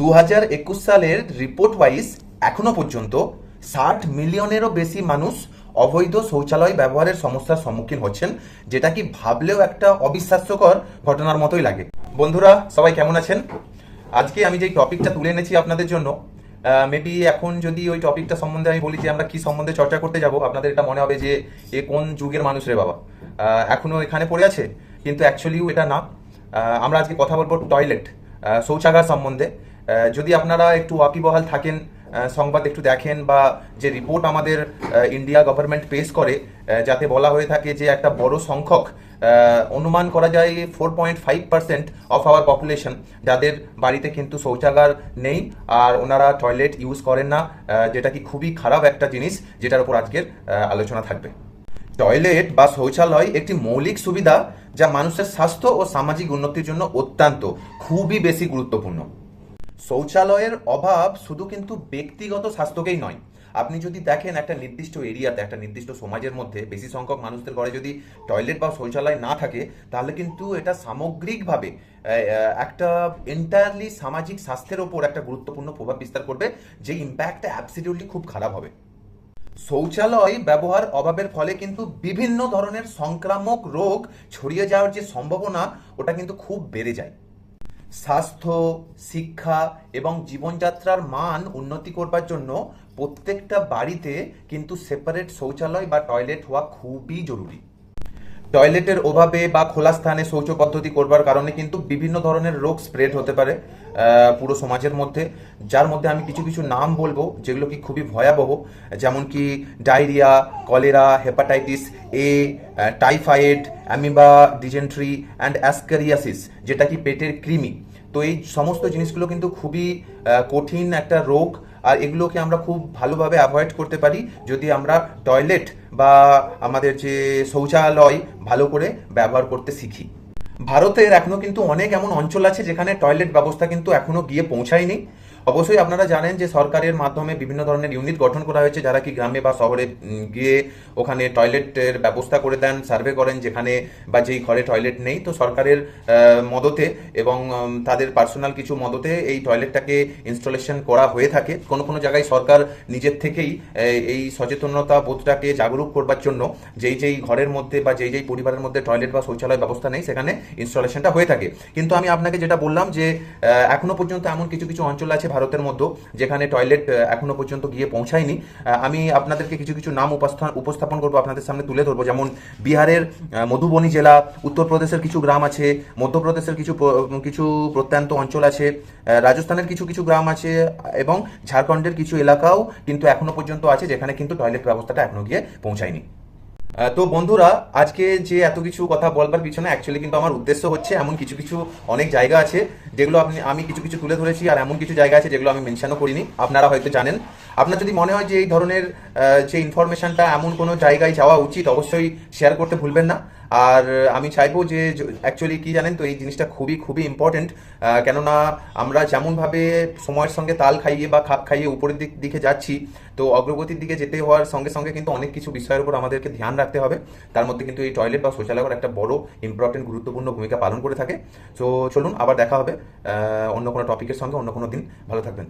2021 সালের report wise এখনো পর্যন্ত 60 মিলিয়নেরও বেশি মানুষ অবৈধ শৌচালয় ব্যবহারের সমস্যার সম্মুখীন হচ্ছেন, যেটা কি ভাবলেও একটা অবিশ্বাস্যকর ঘটনার মতোই লাগে। বন্ধুরা, সবাই কেমন আছেন? আজকে আমি যেই টপিকটা তুলে এনেছি আপনাদের জন্য, মেবি এখন যদি ওই টপিকটা সম্বন্ধে আমি বলি যে আমরা কি সম্বন্ধে চর্চা করতে যাব, আপনাদের এটা মনে হবে যে এ কোন যুগের মানুষ রে বাবা, এখনো এখানে পড়ে আছে। কিন্তু অ্যাকচুয়ালিও এটা না। আমরা আজকে কথা বলবো টয়লেট, শৌচাগার সম্বন্ধে। যদি আপনারা একটু ওয়াকিবহাল থাকেন, সংবাদ একটু দেখেন, বা যে রিপোর্ট আমাদের ইন্ডিয়া গভর্নমেন্ট পেশ করে, যাতে বলা হয়ে থাকে যে একটা বড় সংখ্যক, অনুমান করা যায় 4.5% অফ আওয়ার পপুলেশন, যাদের বাড়িতে কিন্তু শৌচাগার নেই আর ওনারা টয়লেট ইউজ করেন না, যেটা কি খুবই খারাপ একটা জিনিস, যেটার উপর আজকের আলোচনা থাকবে। টয়লেট বা শৌচালয় একটি মৌলিক সুবিধা যা মানুষের স্বাস্থ্য ও সামাজিক উন্নতির জন্য অত্যন্ত খুবই বেশি গুরুত্বপূর্ণ। শৌচালয়ের অভাব শুধু কিন্তু ব্যক্তিগত স্বাস্থ্যকেই নয়, আপনি যদি দেখেন একটা নির্দিষ্ট এরিয়াতে, একটা নির্দিষ্ট সমাজের মধ্যে বেশি সংখ্যক মানুষদের ঘরে যদি টয়লেট বা শৌচালয় না থাকে, তাহলে কিন্তু এটা সামগ্রিকভাবে একটা এন্টায়ারলি সামাজিক স্বাস্থ্যের ওপর একটা গুরুত্বপূর্ণ প্রভাব বিস্তার করবে, যে ইম্প্যাক্টটা অ্যাবসলিউটলি খুব খারাপ হবে। শৌচালয় ব্যবহার অভাবের ফলে কিন্তু বিভিন্ন ধরনের সংক্রামক রোগ ছড়িয়ে যাওয়ার যে সম্ভাবনা, ওটা কিন্তু খুব বেড়ে যায়। স্বাস্থ্য, শিক্ষা এবং জীবনযাত্রার মান উন্নতি করবার জন্য প্রত্যেকটা বাড়িতে কিন্তু সেপারেট শৌচালয় বা টয়লেট হওয়া খুবই জরুরি। টয়লেটের অভাবে বা খোলা স্থানে শৌচ পদ্ধতি করবার কারণে কিন্তু বিভিন্ন ধরনের রোগ স্প্রেড হতে পারে পুরো সমাজের মধ্যে, যার মধ্যে আমি কিছু কিছু নাম বলবো যেগুলো কি খুবই ভয়াবহ, যেমন কি diarrhoea, cholera, hepatitis A, typhoid, amoeba, dysentery and ascariasis, যেটা কি পেটের কৃমি। তো এই সমস্ত জিনিসগুলো কিন্তু খুবই কঠিন একটা রোগ, আর এগুলোকে আমরা খুব ভালোভাবে অ্যাভয়েড করতে পারি যদি আমরা টয়লেট বা আমাদের যে শৌচালয় ভালো করে ব্যবহার করতে শিখি। ভারতের এখনো কিন্তু অনেক এমন অঞ্চল আছে যেখানে টয়লেট ব্যবস্থা কিন্তু এখনো গিয়ে পৌঁছায়নি। অবশ্যই আপনারা জানেন যে সরকারের মাধ্যমে বিভিন্ন ধরনের ইউনিট গঠন করা হয়েছে, যারা কি গ্রামে বা শহরে গিয়ে ওখানে টয়লেটের ব্যবস্থা করে দেন, সার্ভে করেন যেখানে বা যেই ঘরে টয়লেট নেই। তো সরকারের মদতে এবং তাদের পার্সোনাল কিছু মদতে এই টয়লেটটাকে ইনস্টলেশন করা হয়ে থাকে। কোনো কোনো জায়গায় সরকার নিজের থেকেই এই সচেতনতা বোধটাকে জাগরুক করবার জন্য যেই যেই ঘরের মধ্যে বা যেই যেই পরিবারের মধ্যে টয়লেট বা শৌচালয় ব্যবস্থা নেই, সেখানে ইনস্টলেশনটা হয়ে থাকে। কিন্তু আমি আপনাকে যেটা বললাম যে এখনো পর্যন্ত এমন কিছু কিছু অঞ্চল আছে ভারতের মধ্যে যেখানে টয়লেট এখনো পর্যন্ত গিয়ে পৌঁছায়নি। আমি আপনাদেরকে কিছু কিছু নাম উপস্থাপন করবো, আপনাদের সামনে তুলে ধরবো। যেমন বিহারের মধুবনী জেলা, উত্তরপ্রদেশের কিছু গ্রাম আছে, মধ্যপ্রদেশের কিছু কিছু প্রত্যন্ত অঞ্চল আছে, রাজস্থানের কিছু কিছু গ্রাম আছে, এবং ঝাড়খণ্ডের কিছু এলাকাও কিন্তু এখনো পর্যন্ত আছে যেখানে কিন্তু টয়লেট ব্যবস্থাটা এখনো গিয়ে পৌঁছায়নি। তো বন্ধুরা, আজকে যে এত কিছু কথা বলবার পিছনে অ্যাকচুয়ালি কিন্তু আমার উদ্দেশ্য হচ্ছে, এমন কিছু কিছু অনেক জায়গা আছে যেগুলো আমি কিছু কিছু তুলে ধরেছি, আর এমন কিছু জায়গা আছে যেগুলো আমি মেনশনও করিনি, আপনারা হয়তো জানেন। আপনার যদি মনে হয় যে এই ধরনের যে ইনফরমেশনটা এমন কোনো জায়গায় যাওয়া উচিত, অবশ্যই শেয়ার করতে ভুলবেন না। আর আমি চাইবো যে অ্যাকচুয়ালি কি জানেন তো, এই জিনিসটা খুবই খুবই ইম্পর্টেন্ট, কেননা আমরা যেমনভাবে সময়ের সঙ্গে তাল খাইয়ে বা খাপ খাইয়ে উপরের দিকে যাচ্ছি, তো অগ্রগতির দিকে যেতে হওয়ার সঙ্গে সঙ্গে কিন্তু অনেক কিছু বিষয়ের উপর আমাদেরকে ধ্যান রাখতে হবে। তার মধ্যে কিন্তু এই টয়লেট বা শৌচালয়ের একটা বড় ইম্পর্টেন্ট গুরুত্বপূর্ণ ভূমিকা পালন করে থাকে। তো চলুন, আবার দেখা হবে অন্য কোনো টপিকের সঙ্গে অন্য কোনো দিন। ভালো থাকবেন।